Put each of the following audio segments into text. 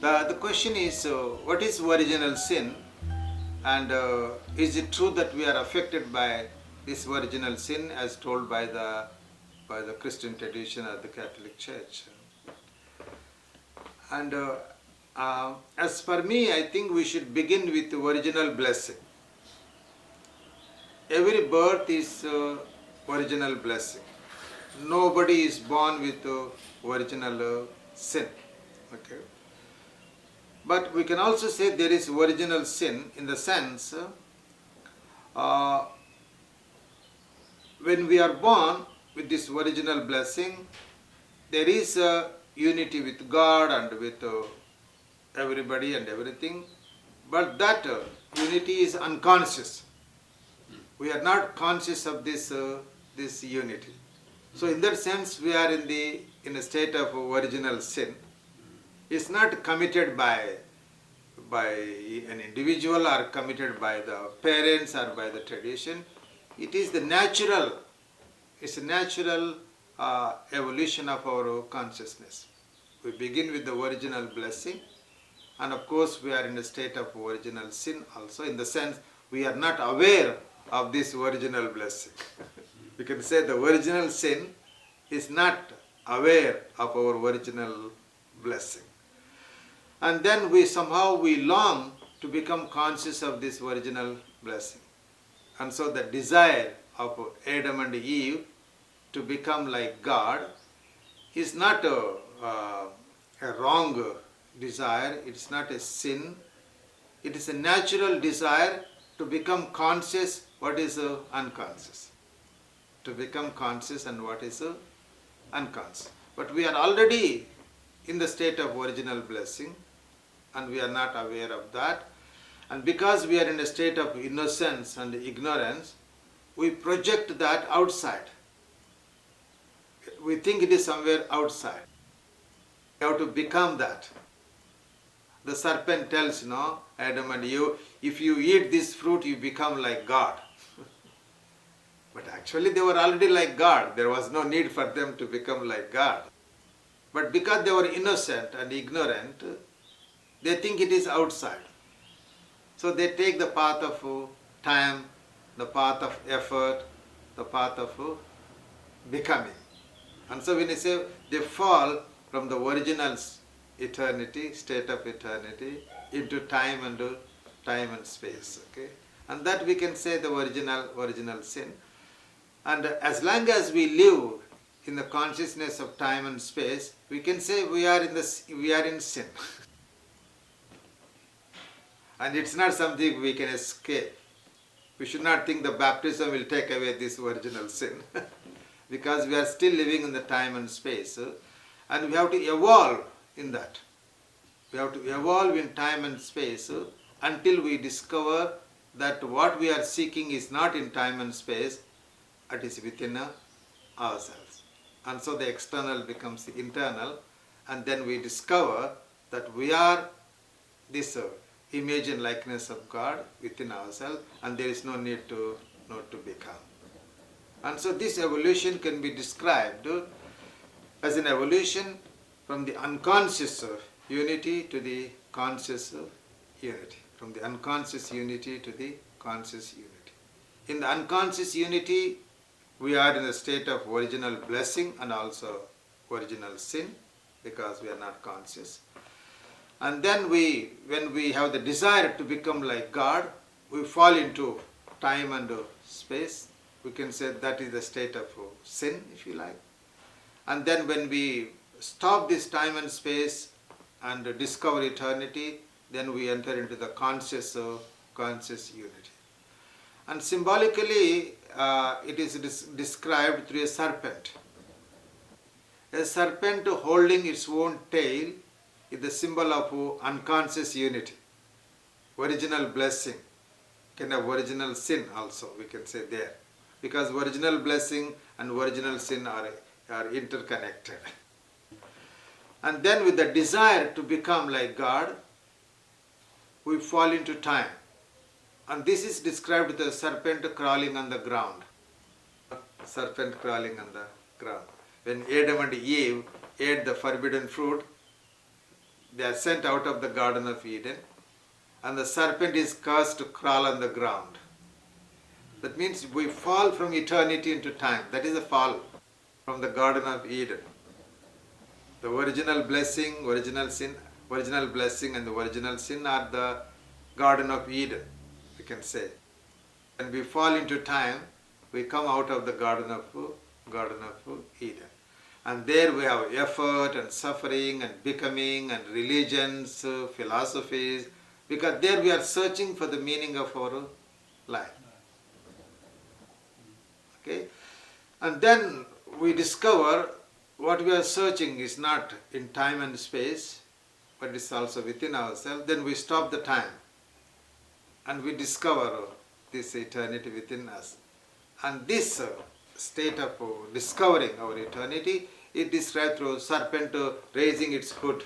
The question is, what is original sin? And is it true that we are affected by this original sin as told by the Christian tradition or the Catholic Church? And as for me, I think we should begin with the original blessing. Every birth is original blessing. Nobody is born with original sin. Okay. But we can also say there is original sin in the sense when we are born with this original blessing, there is a unity with God and with everybody and everything, but that unity is unconscious. We are not conscious of this unity. So in that sense, we are in a state of original sin. It's not committed by an individual or committed by the parents or by the tradition. It is the natural. It's a natural evolution of our consciousness. We begin with the original blessing, and of course we are in a state of original sin also, in the sense we are not aware of this original blessing. We can say the original sin is not aware of our original blessing. And then we long to become conscious of this original blessing. And so the desire of Adam and Eve to become like God is not a wrong desire, it's not a sin. It is a natural desire to become conscious what is unconscious. To become conscious and what is unconscious. But we are already in the state of original blessing, and we are not aware of that. And because we are in a state of innocence and ignorance, we project that outside. We think it is somewhere outside. We have to become that. The serpent tells, Adam and Eve, if you eat this fruit, you become like God. But actually they were already like God. There was no need for them to become like God. But because they were innocent and ignorant, they think it is outside. So they take the path of time, the path of effort, the path of becoming. And so when you say they fall from the original eternity, state of eternity, into time and space. Okay? And that we can say the original sin. And as long as we live in the consciousness of time and space, we can say we are in sin. And it's not something we can escape. We should not think the baptism will take away this original sin. Because we are still living in the time and space. And we have to evolve in that. We have to evolve in time and space until we discover that what we are seeking is not in time and space, it is within ourselves. And so the external becomes the internal, and then we discover that we are this image and likeness of God within ourselves, and there is no need to become. And so this evolution can be described as an evolution from the unconscious unity to the conscious unity. From the unconscious unity to the conscious unity. In the unconscious unity, we are in a state of original blessing and also original sin, because we are not conscious. And then when we have the desire to become like God, we fall into time and space. We can say that is the state of sin, if you like. And then when we stop this time and space and discover eternity, then we enter into the conscious unity. And symbolically, it is described through a serpent. A serpent holding its own tail is the symbol of unconscious unity, original blessing. Can have original sin also, we can say there. Because original blessing and original sin are interconnected. And then with the desire to become like God, we fall into time. And this is described with the serpent crawling on the ground. Serpent crawling on the ground. When Adam and Eve ate the forbidden fruit, they are sent out of the Garden of Eden, and the serpent is cursed to crawl on the ground. That means we fall from eternity into time. That is a fall from the Garden of Eden. The original blessing, original blessing and the original sin are the Garden of Eden, we can say. When we fall into time, we come out of the Garden of Eden. And there we have effort and suffering and becoming and religions, philosophies, because there we are searching for the meaning of our life. Okay? And then we discover what we are searching is not in time and space, but it's also within ourselves. Then we stop the time and we discover this eternity within us. And this state of discovering our eternity is described through serpent raising its hood.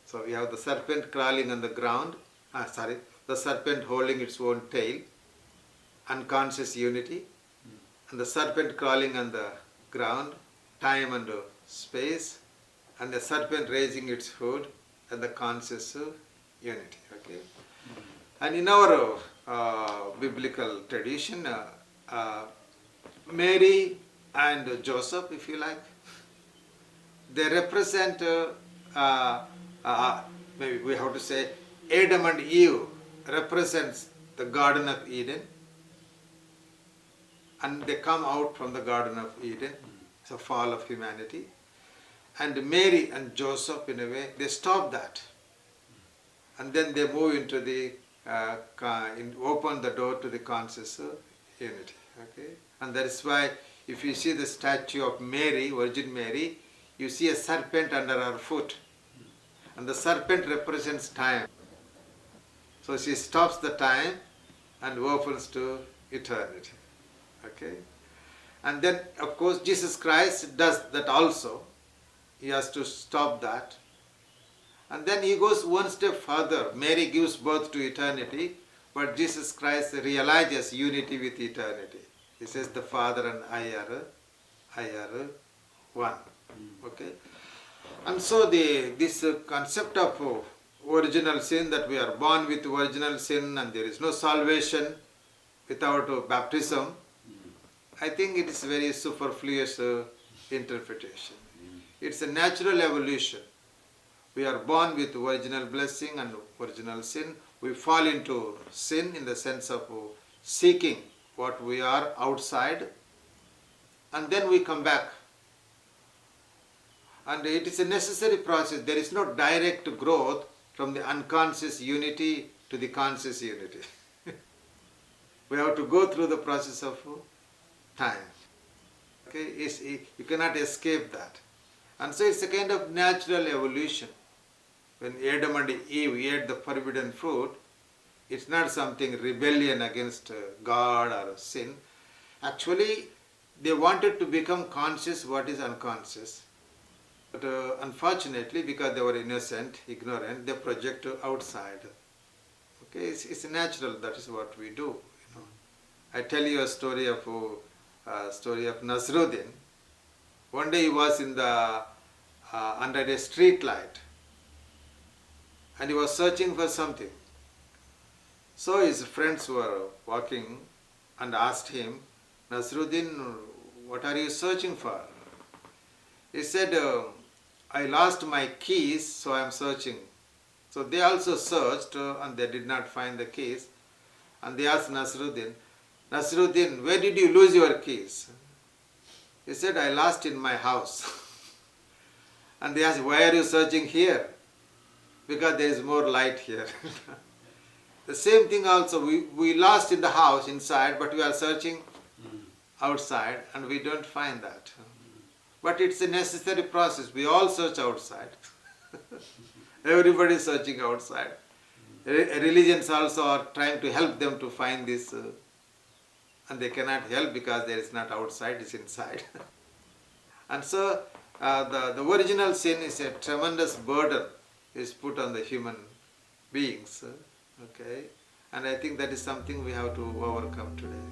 So we have the serpent crawling on the ground, the serpent holding its own tail, unconscious unity, and the serpent crawling on the ground, time and space, and the serpent raising its hood, and the conscious unity. Okay? And in our biblical tradition, Mary and Joseph, if you like, they represent, maybe we have to say, Adam and Eve represents the Garden of Eden, and they come out from the Garden of Eden. It's a fall of humanity. And Mary and Joseph, in a way, they stop that. And then they move into the, open the door to the conscious unity. Okay? And that is why if you see the statue of Mary, Virgin Mary, you see a serpent under her foot. And the serpent represents time. So she stops the time and opens to eternity. Okay? And then, of course, Jesus Christ does that also. He has to stop that. And then he goes one step further. Mary gives birth to eternity, but Jesus Christ realizes unity with eternity. He says the Father and I are one. Okay? And so this concept of original sin, that we are born with original sin and there is no salvation without baptism, I think it is very superfluous interpretation. It's a natural evolution. We are born with original blessing and original sin. We fall into sin in the sense of seeking what we are outside, and then we come back. And it is a necessary process. There is no direct growth from the unconscious unity to the conscious unity. We have to go through the process of time. Okay? You cannot escape that. And so it's a kind of natural evolution. When Adam and Eve ate the forbidden fruit, it's not something rebellion against God or sin. Actually, they wanted to become conscious what is unconscious. But unfortunately, because they were innocent, ignorant, they project outside. Okay, it's natural. That is what we do. You know. I tell you a story of Nasruddin. One day he was in the under a street light, and he was searching for something. So his friends were walking and asked him, "Nasruddin, what are you searching for?" He said, "I lost my keys, so I am searching." So they also searched and they did not find the keys. And they asked Nasruddin, "Nasruddin, where did you lose your keys?" He said, "I lost in my house." And they asked, "Why are you searching here?" "Because there is more light here." The same thing also, we lost in the house inside, but we are searching outside and we don't find that. But it's a necessary process. We all search outside. Everybody is searching outside. Religions also are trying to help them to find this, and they cannot help because there is not outside, it's inside. And so the original sin is a tremendous burden is put on the human beings. Okay? And I think that is something we have to overcome today.